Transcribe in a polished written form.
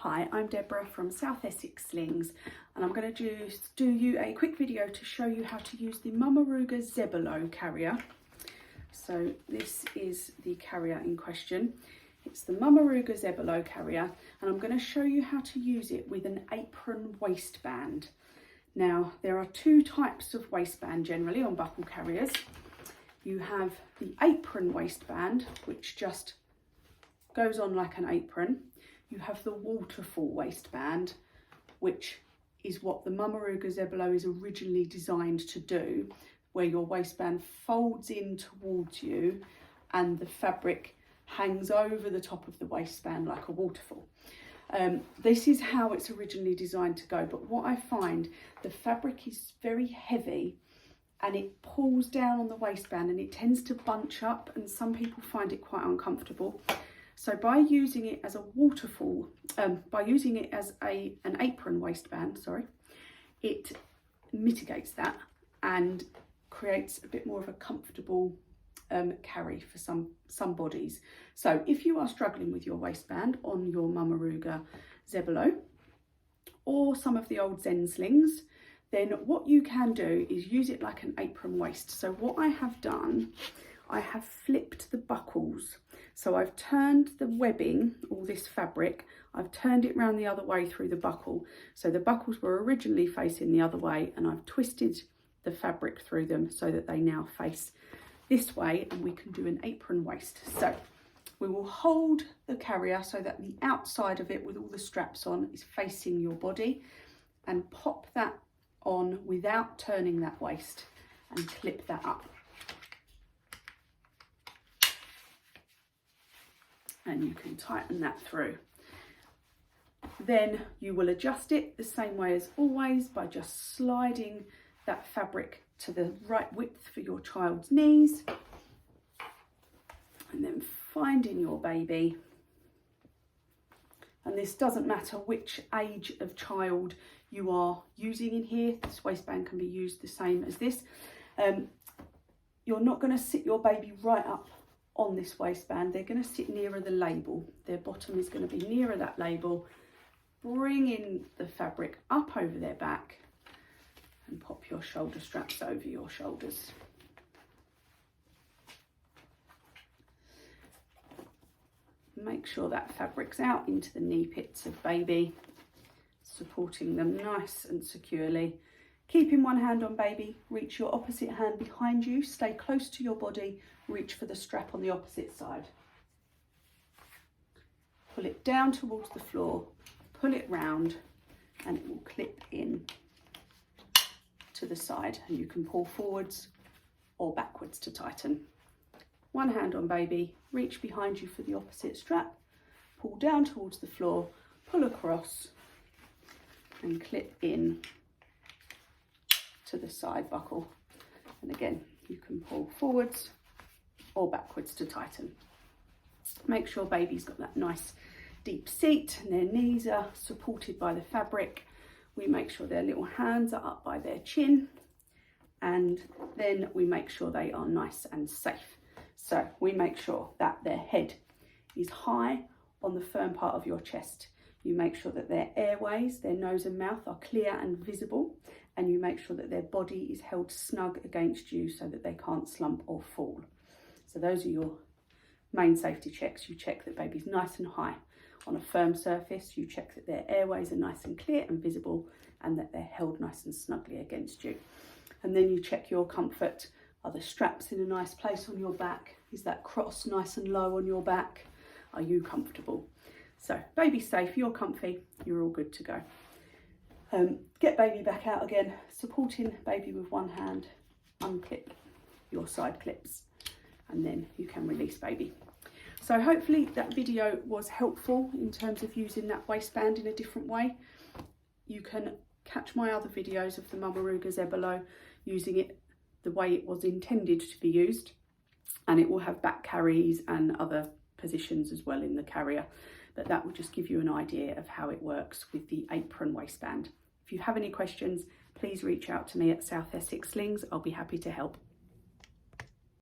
Hi, I'm Deborah from South Essex Slings, and I'm going to just do you a quick video to show you how to use the Mamaruga Zebulo carrier. So this is the carrier in question. It's the Mamaruga Zebulo carrier, and I'm going to show you how to use it with an apron waistband. Now, there are two types of waistband generally on buckle carriers. You have the apron waistband, which just goes on like an apron. You have the waterfall waistband, which is what the Mamaruga Zebulo is originally designed to do, where your waistband folds in towards you and the fabric hangs over the top of the waistband like a waterfall. This is how it's originally designed to go, but what I find, the fabric is very heavy and it pulls down on the waistband and it tends to bunch up, and some people find it quite uncomfortable. So by using it as a waterfall, by using it as an apron waistband, it mitigates that and creates a bit more of a comfortable carry for some bodies. So if you are struggling with your waistband on your Mamaruga Zebulo or some of the old Zenslings, then what you can do is use it like an apron waist. So what I have done, I have flipped the buckles. So I've turned the webbing, all this fabric, I've turned it round the other way through the buckle. So the buckles were originally facing the other way, and I've twisted the fabric through them so that they now face this way, and we can do an apron waist. So we will hold the carrier so that the outside of it with all the straps on is facing your body, and pop that on without turning that waist and clip that up. And you can tighten that through. Then you will adjust it the same way as always by just sliding that fabric to the right width for your child's knees, and then finding your baby. And this doesn't matter which age of child you are using in here. This waistband can be used the same as this. You're not going to sit your baby right up on this waistband. They're going to sit nearer the label. Their bottom is going to be nearer that label. Bringing the fabric up over their back and pop your shoulder straps over your shoulders. Make sure that fabric's out into the knee pits of baby, supporting them nice and securely. Keeping one hand on baby, reach your opposite hand behind you, stay close to your body, reach for the strap on the opposite side. Pull it down towards the floor, pull it round, and it will clip in to the side, and you can pull forwards or backwards to tighten. One hand on baby, reach behind you for the opposite strap, pull down towards the floor, pull across and clip in to the side buckle. And again, you can pull forwards or backwards to tighten. Make sure baby's got that nice deep seat and their knees are supported by the fabric. We make sure their little hands are up by their chin, and then we make sure they are nice and safe. So we make sure that their head is high on the firm part of your chest. You make sure that their airways, their nose and mouth are clear and visible, and you make sure that their body is held snug against you so that they can't slump or fall. So those are your main safety checks. You check that baby's nice and high on a firm surface. You check that their airways are nice and clear and visible, and that they're held nice and snugly against you. And then you check your comfort. Are the straps in a nice place on your back? Is that cross nice and low on your back? Are you comfortable? So baby's safe, you're comfy, you're all good to go. Get baby back out again, supporting baby with one hand, unclip your side clips, and then you can release baby. So hopefully that video was helpful in terms of using that waistband in a different way. You can catch my other videos of the Mamaruga Zebulo using it the way it was intended to be used, and it will have back carries and other positions as well in the carrier, but that will just give you an idea of how it works with the apron waistband. If you have any questions, please reach out to me at South Essex Slings. I'll be happy to help.